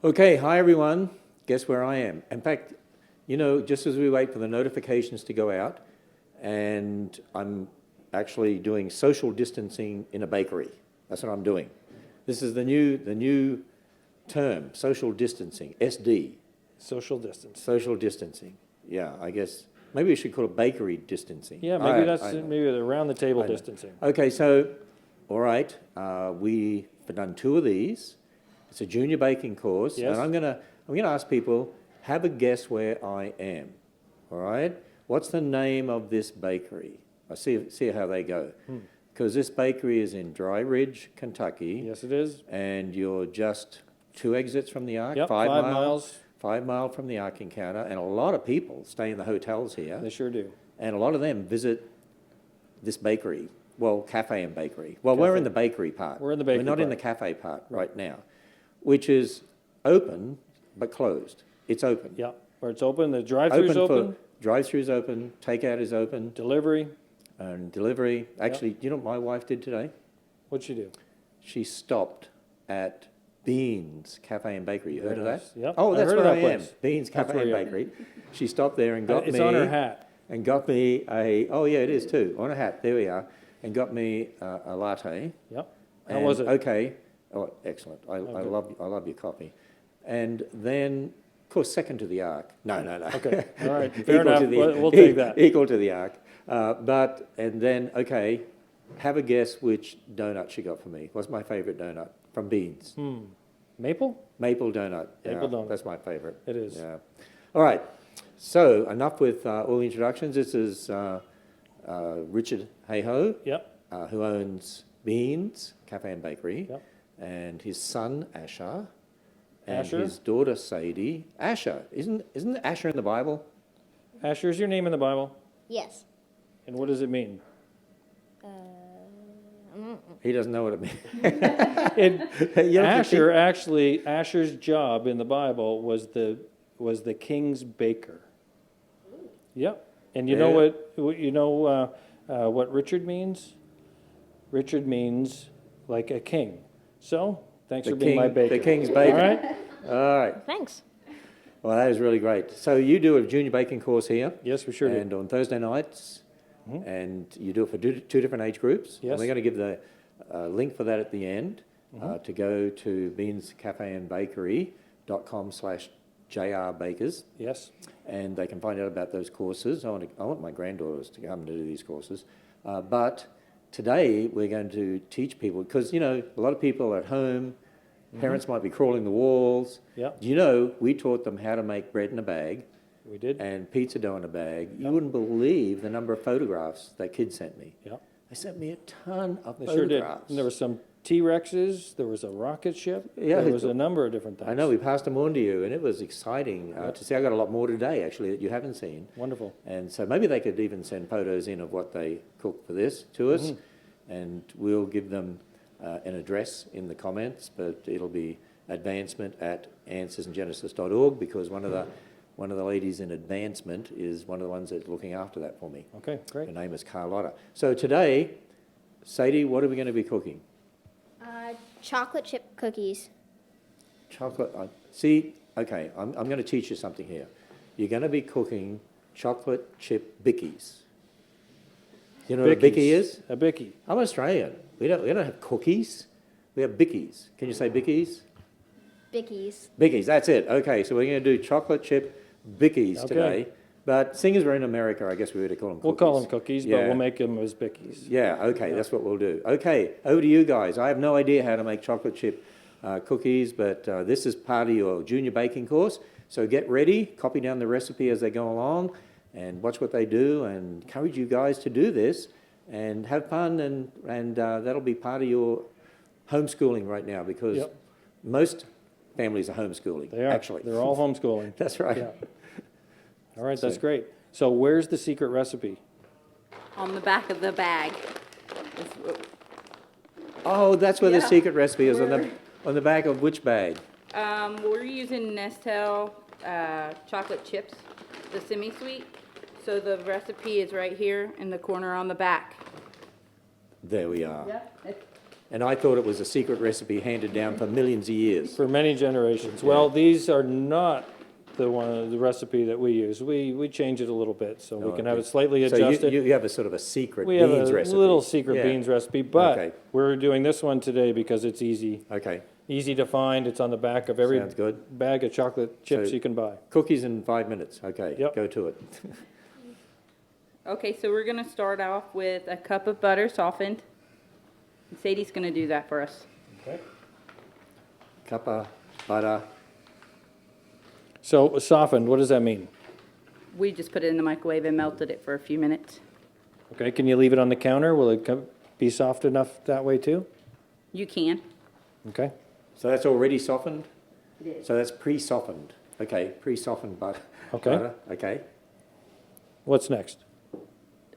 Okay, hi everyone. Guess where I am? In fact, just as we wait for the notifications to go out, and I'm actually doing social distancing in a bakery. That's what I'm doing. This is the new term, social distancing, SD. Social distance. Social distancing. Yeah, I guess maybe we should call it bakery distancing. Yeah, maybe maybe the around the table distancing. Okay, so all right, we've done 2 of these. It's a junior baking course, Yes. and I'm gonna ask people, have a guess where I am. All right, what's the name of this bakery? I see how they go, because this bakery is in Dry Ridge, Kentucky. Yes, it is. And you're just 2 exits from the Ark. Yep, 5 miles. 5 mile from the Ark encounter, and a lot of people stay in the hotels here. They sure do. And a lot of them visit this bakery, well, cafe and bakery. Well, we're in the bakery part. We're in the bakery We're not in the cafe part right now, which is open but closed. It's open. Yeah, where it's open, the drive-thru's open. Drive-thru's open, takeout is open, Delivery. and delivery. Actually, you know what my wife did today? What'd you do? She stopped at Beans Cafe and Bakery. You heard of that? Yep. Oh, that's heard where of I that am. place. Beans That's Cafe where and you are. Bakery. She stopped there and got It's me... on her hat. And got me a... Oh, yeah, it is too. On a hat. There we are. And got me a latte. Yep. How was it? Okay. Oh, excellent. I love your coffee. And then, of course, second to the Ark. No. Okay. All right. Fair Equal enough. to the- We'll take that. Equal to the Ark. And then, okay, have a guess which donut she got for me. What's my favorite donut? From Beans. Maple? Maple donut. Maple donut. That's my favorite. It is. Yeah. All right. So enough with all the introductions. This is Richard Hayhoe, Yep. who owns Beans Cafe and Bakery, Yep. and his son Asher, and Asher? his daughter Sadie. Asher, isn't Asher in the Bible? Asher, is your name in the Bible? Yes. And what does it mean? He doesn't know what it means. Asher's job in the Bible was the king's baker. Yep. And you know what Richard means? Richard means like a king. So thanks for being my baker. The king's baker. All right. All right. Thanks. Well, that is really great. So you do a junior baking course here. Yes, we sure do. And on Thursday nights, and you do it for 2 different age groups. Yes. And we're going to give the link for that at the end to go to beanscafeandbakery.com/jrbakers. Yes. And they can find out about those courses. I want my granddaughters to come to do these courses. But today we're going to teach people, because, a lot of people at home, parents might be crawling the walls. Yep. We taught them how to make bread in a bag. We did. And pizza dough in a bag. You wouldn't believe the number of photographs that kids sent me. Yep. They sent me a ton of They photographs. sure did. And there were some T-Rexes. There was a rocket ship. Yeah, There was a number of different things. I know, we passed them on to you, and it was exciting to see. I got a lot more today, actually, that you haven't seen. Wonderful. And so maybe they could even send photos in of what they cooked for this to us, and we'll give them an address in the comments, but it'll be advancement@answersandgenesis.org, because one of the ladies in advancement is one of the ones that's looking after that for me. Okay, great. Her name is Carlotta. So today, Sadie, what are we going to be cooking? Chocolate chip cookies. Chocolate. Okay, I'm going to teach you something here. You're going to be cooking chocolate chip Bickies. You know what a Bicky is? A Bicky. I'm Australian. We don't have cookies. We have Bickies. Can you say Bickies? Bickies. Bickies, that's it. Okay, so we're going to do chocolate chip Bickies Okay. today. But seeing as we're in America, I guess we would call them cookies. We'll call them cookies, but Yeah. we'll make them as Bickies. Yeah, okay, that's what we'll do. Okay, over to you guys. I have no idea how to make chocolate chip cookies, but this is part of your junior baking course. So get ready, copy down the recipe as they go along, and watch what they do, and encourage you guys to do this, and have fun, and that'll be part of your homeschooling right now, because Yep. most families are homeschooling, They are. actually. They're all homeschooling. That's right. Yeah. All right, that's great. So where's the secret recipe? On the back of the bag. Oh, that's where the Yeah. secret recipe is, on the back of which bag? We're using Nestle chocolate chips, the semi-sweet. So the recipe is right here in the corner on the back. There we are. Yep. And I thought it was a secret recipe handed down for millions of years. For many generations. Well, these are not the recipe that we use. We change it a little bit, so we can have it slightly So adjusted. you have a sort of a secret We have beans a recipe. little secret Yeah. beans recipe, but Okay. we're doing this one today because it's easy. Okay, Easy to find. It's on the back of every sounds good. bag of chocolate chips So- you can buy. Cookies in 5 minutes. Okay, Yep. go to it. Okay, so we're gonna start off with a cup of butter softened. And Sadie's gonna do that for us. Okay. Cup of butter. So softened, what does that mean? We just put it in the microwave and melted it for a few minutes. Okay, can you leave it on the counter? Will it be soft enough that way too? You can. Okay. So that's already softened? It is. So that's pre-softened. Okay, pre-softened butter. Okay. Butter. Okay. What's next?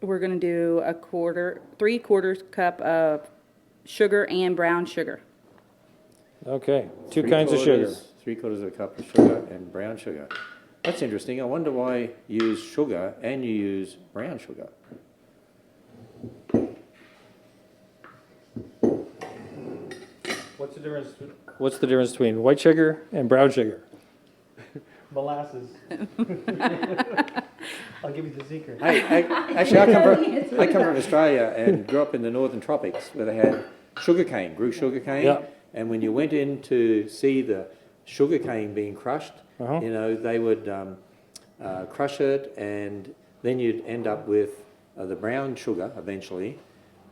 We're gonna do 3/4 cup of sugar and brown sugar. Okay, two kinds of sugar. 3/4 of a cup of sugar and brown sugar. That's interesting. I wonder why you use sugar and you use brown sugar. What's the difference between white sugar and brown sugar? Molasses. I'll give you the secret. Actually, I come from Australia and grew up in the northern tropics where they had sugarcane, grew sugarcane. Yeah. And when you went in to see the sugarcane being crushed, Uh-huh. you know, they would crush it, and then you'd end up with the brown sugar eventually,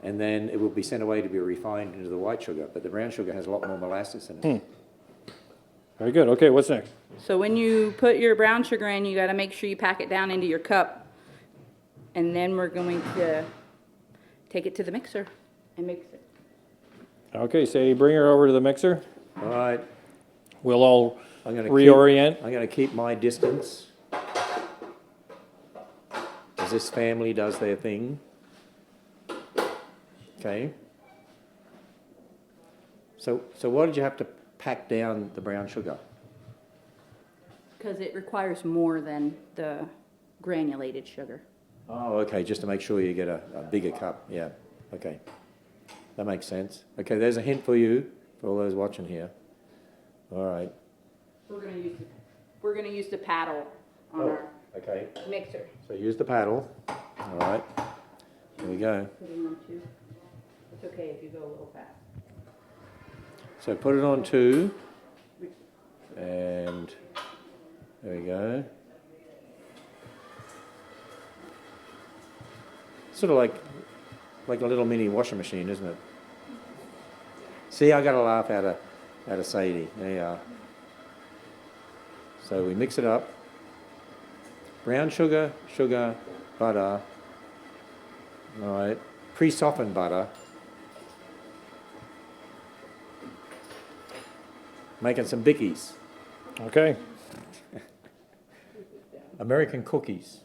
and then it would be sent away to be refined into the white sugar. But the brown sugar has a lot more molasses in it. Very good. Okay, what's next? So when you put your brown sugar in, you gotta make sure you pack it down into your cup. And then we're going to take it to the mixer and mix it. Okay, Sadie, bring her over to the mixer. All right, We'll all I'm going to reorient. I'm going to keep my distance as this family does their thing. Okay. So why did you have to pack down the brown sugar? Because it requires more than the granulated sugar. Oh, okay, just to make sure you get a bigger cup. Yeah, okay. That makes sense. Okay, there's a hint for you, for all those watching here. All right. We're gonna use the paddle on our Okay, mixer. so use the paddle. All right. Here we go. Put it on 2. It's okay if you go a little fast. So put it on 2, and there we go. Sort of like a little mini washing machine, isn't it? See, I got a laugh out of Sadie. There you are. So we mix it up. Brown sugar, butter. All right. Pre-softened butter. Making some Bickies. Okay. American cookies.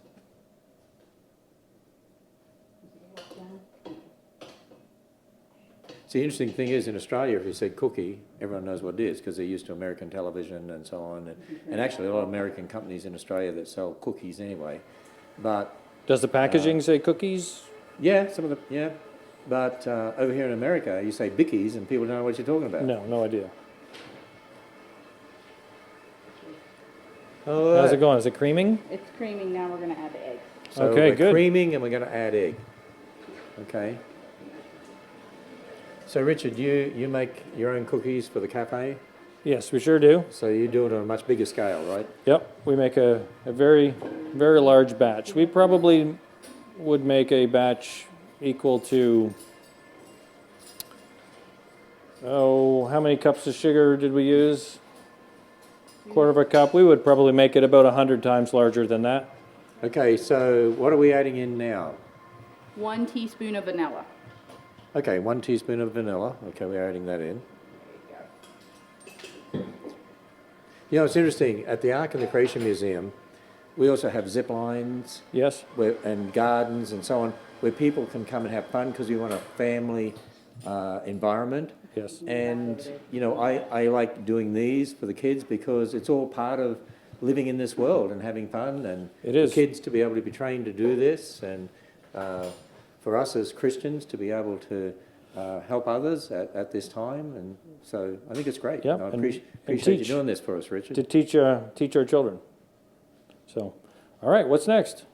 See, the interesting thing is in Australia, if you say cookie, everyone knows what it is because they're used to American television and so on. And actually, a lot of American companies in Australia that sell cookies anyway. But Does the packaging say cookies? yeah, some of the, yeah. But over here in America, you say Bickies and people don't know what you're talking about. No, no idea. Oh, How's it going? Is it creaming? It's creaming, now we're gonna add the egg. So Okay, we're good. creaming and we're going to add egg. Okay. So Richard, you make your own cookies for the cafe. Yes, we sure do. So you do it on a much bigger scale, right? Yep, we make a very, very large batch. We probably would make a batch equal to, how many cups of sugar did we use? Quarter of a cup. We would probably make it about 100 times larger than that. Okay, so what are we adding in now? 1 teaspoon of vanilla. Okay, 1 teaspoon of vanilla. Okay, we're adding that in. You know, it's interesting. At the Ark and the Creation Museum, we also have zip lines Yes? and gardens and so on, where people can come and have fun because we want a family environment. Yes. And, you know, I like doing these for the kids because it's all part of living in this world and having fun, and It is. for kids to be able to be trained to do this, and for us as Christians to be able to help others at this time, and so I think it's great. Yeah, And I and appreciate you teach. doing this for us, Richard. To teach our children. So, all right, what's next?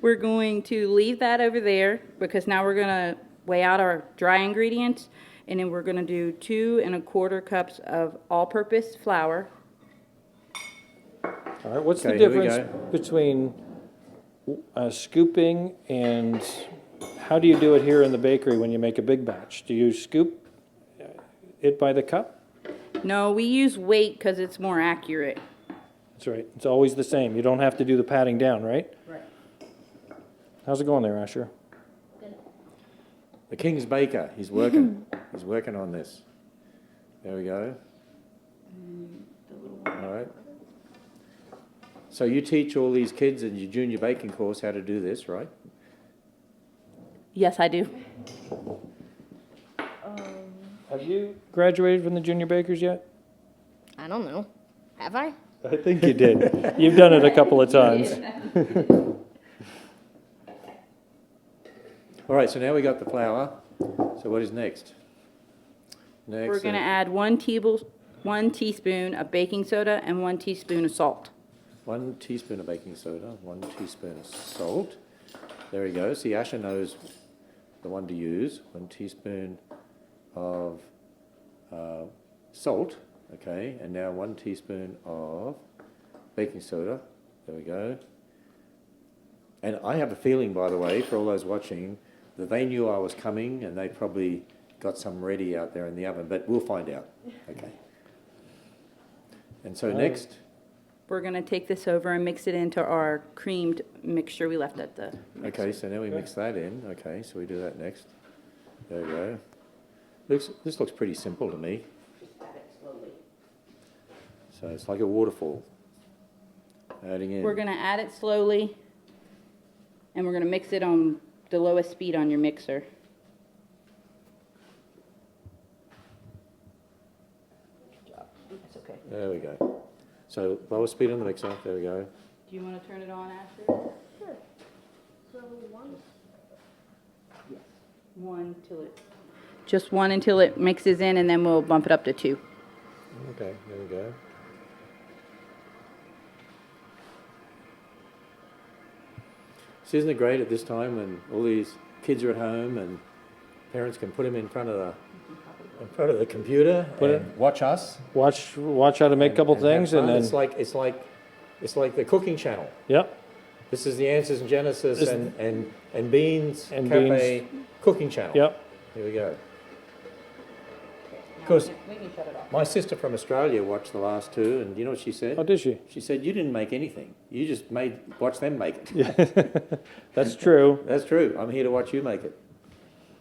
We're going to leave that over there because now we're gonna weigh out our dry ingredients, and then we're gonna do 2 1/4 cups of all-purpose flour. All right, what's the Okay, here we difference between scooping and how do you do it here in the bakery when you make a big batch? Do you scoop it by the cup? No, we use weight because it's more accurate. That's right. It's always the same. You don't have to do the patting down, right? Right. How's it going there, Asher? The King's Baker, he's working. He's working on this. There we go. All right. So you teach all these kids in your junior baking course how to do this, right? Yes, I do. Have you graduated from the junior bakers yet? I don't know. Have I? I think you did. You've done it a couple of times. All right, so now we got the flour. So what is next? Next, We're gonna add 1 teaspoon of baking soda and 1 teaspoon of salt. 1 teaspoon of baking soda, 1 teaspoon of salt. There we go. See, Asher knows the one to use. 1 teaspoon of salt. Okay, and now 1 teaspoon of baking soda. There we go. And I have a feeling, by the way, for all those watching, that they knew I was coming and they probably got some ready out there in the oven, but we'll find out. Okay. And so next, We're gonna take this over and mix it into our creamed mixture we left at the mixer. okay, so now we mix that in. Okay, so we do that next. There we go. This looks pretty simple to me. Just add it slowly. So it's like a waterfall. Adding in. We're gonna add it slowly, and we're gonna mix it on the lowest speed on your mixer. Good job. That's okay. There we go. So lower speed on the mixer. There we go. Do you wanna turn it on, Asher? Sure. So one. Just 1 until it mixes in, and then we'll bump it up to 2. Okay, there we go. So isn't it great at this time when all these kids are at home and parents can put them in front of the computer and watch us? Watch how to make a couple and have things, and fun? then It's like the cooking channel. yep. This is the Answers in Genesis This- and Beans And Cafe cooking channel. Yep. Here we go. Of course, We can shut it off. my sister from Australia watched the last 2, and you know what she said? Oh, did she? She said, "You didn't make anything. You just watch them make it." That's true. That's true. I'm here to watch you make it.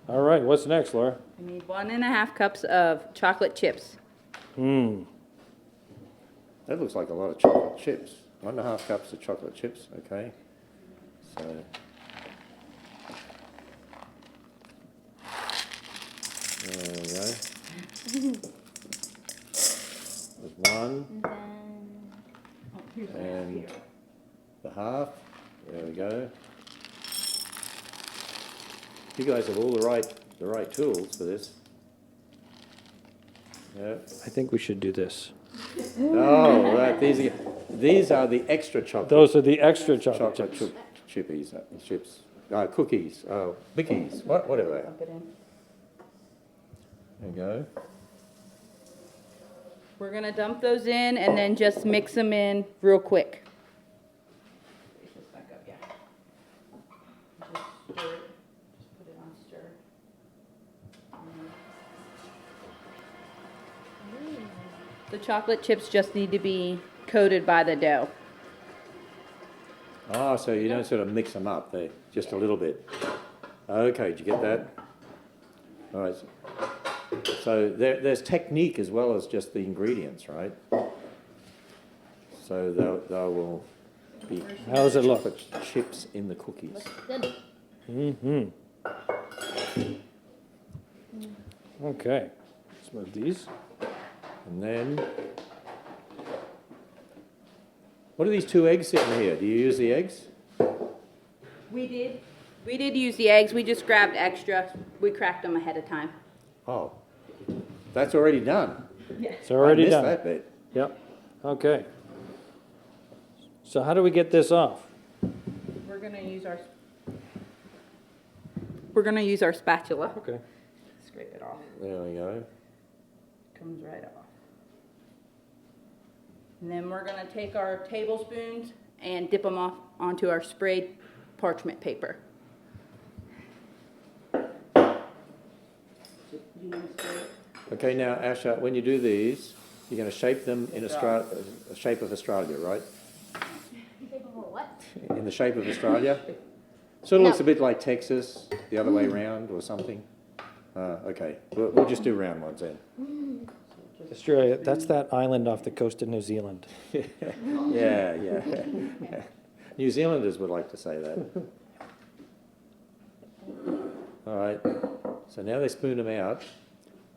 All right, what's next, Laura? I need 1 1/2 cups of chocolate chips. That looks like a lot of chocolate chips. 1.5 cups of chocolate chips. Okay. So. There we go. There's 1 and the half. There we go. You guys have all the right tools for this. Yeah. I think we should do this. Oh, right. These are the extra chocolate. Those are the extra chocolate chocolate chips. chippies, chips, cookies, Bickies, whatever they are. Dump it in. There you go. We're gonna dump those in and then just mix them in real quick. Raise this back up, yeah. Just stir it. Just put it on stir. The chocolate chips just need to be coated by the dough. Ah, so you don't sort of mix them up, they just a little bit. Okay, did you get that? All right. So there's technique as well as just the ingredients, right? So they will be How does it look? chocolate chips in the cookies. Good. Okay. Let's move these. And then, what are these 2 eggs sitting here? Do you use the eggs? We did, We did use the eggs. We just grabbed extra. We cracked them ahead of time. Oh, that's already done. It's already I missed done. that bit. Yep, okay. So how do we get this off? We're gonna use our spatula. Okay. Scrape it off. There we go. Comes right off. And then we're gonna take our tablespoons and dip them off onto our sprayed parchment paper. Okay, now, Asha, when you do these, you're going to shape them in a shape of Australia, right? What? In the shape of Australia? Sort of No. looks a bit like Texas, the other way round or something. Okay, we'll just do round ones then. Australia, that's that island off the coast of New Zealand. Yeah, yeah. New Zealanders would like to say that. All right, so now they spoon them out,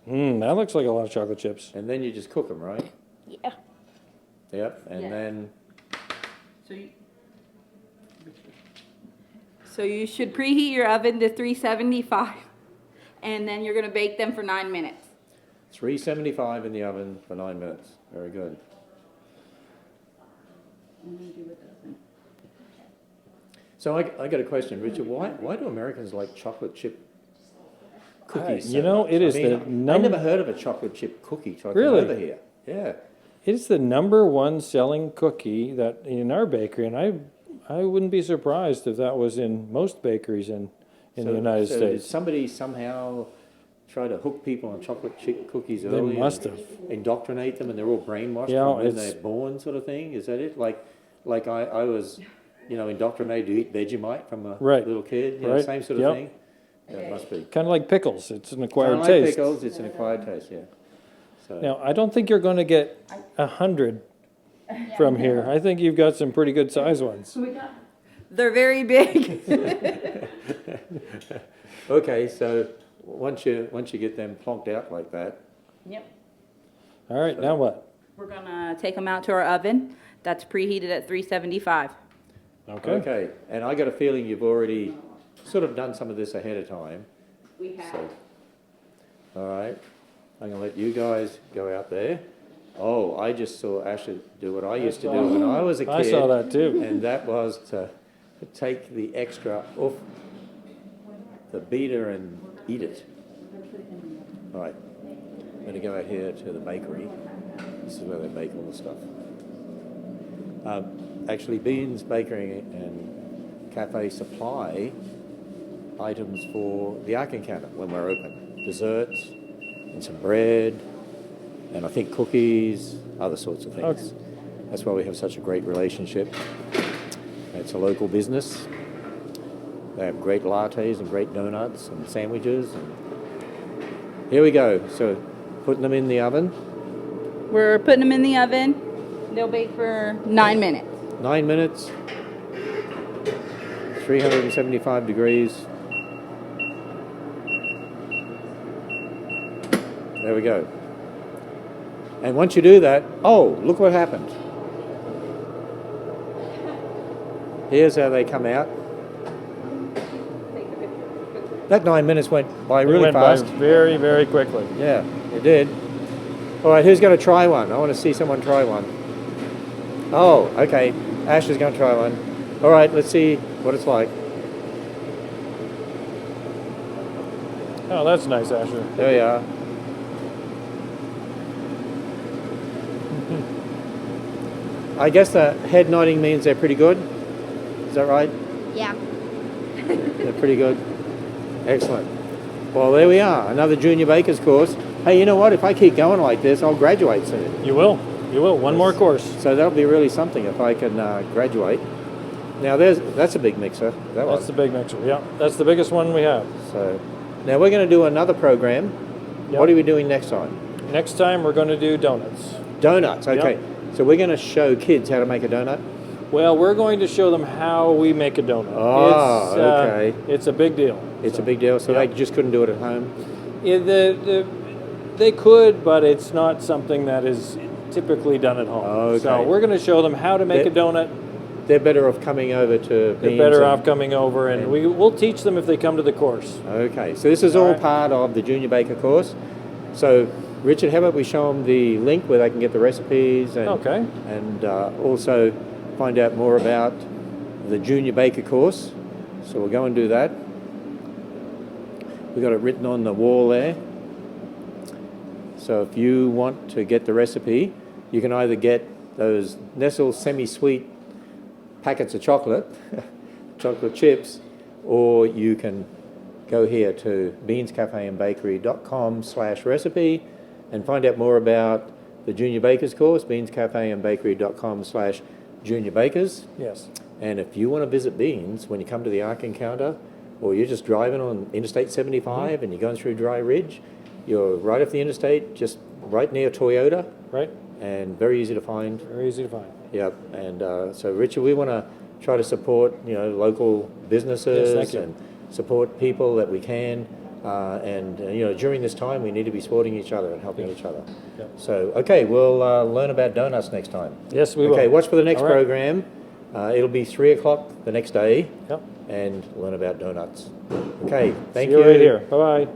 That looks like a lot of chocolate chips. and then you just cook them, right? Yeah. Yep, and Yeah. then, So you should preheat your oven to 375, and then you're gonna bake them for 9 minutes. 375 in the oven for 9 minutes. Very good. So I got a question, Richard. Why do Americans like chocolate chip cookies? so you know, much? it is I the I never heard of a chocolate chip cookie till I came Really? over here. Yeah. It's the #1 selling cookie that in our bakery, and I wouldn't be surprised if that was in most bakeries in the United so Did States. somebody somehow try to hook people on chocolate chip cookies They early? must and have. indoctrinate them, and they're all brainwashed Yeah, from when it's- they're born, sort of thing. Is that it? Like I was, indoctrinated to eat Vegemite from a Right. little kid. Right. Same sort of Yep. thing. Yeah, it must be. Kind of like pickles. It's an acquired Kinda like taste. pickles, it's an acquired taste. Yeah. So Now, I don't think you're going to get 100 from here. I think you've got some pretty good size ones. They're very big. okay, so once you get them plonked out like that, Yep. All right, now what? We're gonna take them out to our oven. That's preheated at 375. okay. And I got a feeling you've already sort of done some of this ahead of time. We have. So, all right, I'm gonna let you guys go out there. Oh, I just saw Asher do what I used to do when I was a kid. I saw that too. And that was to take the extra off the beater and eat it. All right, I'm gonna go out here to the bakery. This is where they bake all the stuff. Actually, Beans Bakery and Cafe supply items for the Arkin counter when we're open. Desserts and some bread and I think cookies, other sorts of things. Okay. That's why we have such a great relationship. It's a local business. They have great lattes and great donuts and sandwiches. And here we go. So putting them in the oven. We're putting them in the oven. They'll bake for 9 minutes. 9 minutes. 375 degrees. There we go. And once you do that, oh, look what happened. Here's how they come out. That 9 minutes went by really It went fast. by very, very quickly. Yeah, it did. All right, who's going to try one? I want to see someone try one. Oh, okay. Ash is going to try one. All right, let's see what it's like. Oh, that's nice, Asher. There we are. I guess the head nodding means they're pretty good. Is that right? Yeah. They're pretty good. Excellent. Well, there we are. Another junior baker's course. Hey, you know what? If I keep going like this, I'll graduate soon. You will. You will. One more course. So that'll be really something if I can graduate. Now, that's a big mixer. That That's the big mixer. Yeah, that's the biggest one we have. So now we're going to do another program. Yep. What are we doing next time? Next time we're going to do donuts. Donuts. Okay. Yep. So we're going to show kids how to make a donut. Well, we're going to show them how we make a donut. Oh, okay. It's a big deal. It's a big deal. So Yep. they just couldn't do it at home. Yeah, they could, but it's not something that is typically done at home. Okay. So we're going to show them how to make a donut. they're better off coming over to They're Beans better and- off coming over, and we'll teach them if they come to the course. Okay, so this is all All right. part of the Junior Baker course. So, Richard, how about we show them the link where they can get the recipes and, Okay. and also find out more about the Junior Baker course. So we'll go and do that. We've got it written on the wall there. So if you want to get the recipe, you can either get those Nestle semi-sweet packets of chocolate, chocolate chips, or you can go here to beanscafeandbakery.com/recipe and find out more about the Junior Bakers course, beanscafeandbakery.com/junior bakers. Yes. And if you want to visit Beans when you come to the Ark Encounter, or you're just driving on Interstate 75 and you're going through Dry Ridge, you're right off the interstate, just right near Toyota, Right? and very easy to find. Very easy to find. Yep. And so, Richard, we want to try to support, local businesses Yes, thank you. and support people that we can. During this time, we need to be supporting each other and helping each other. Yep. So, okay, we'll learn about donuts next time. Yes, we will. Okay, watch for the next All right. program. It'll be 3 o'clock the next day, Yep. and learn about donuts. Okay, thank See you right here. Bye-bye.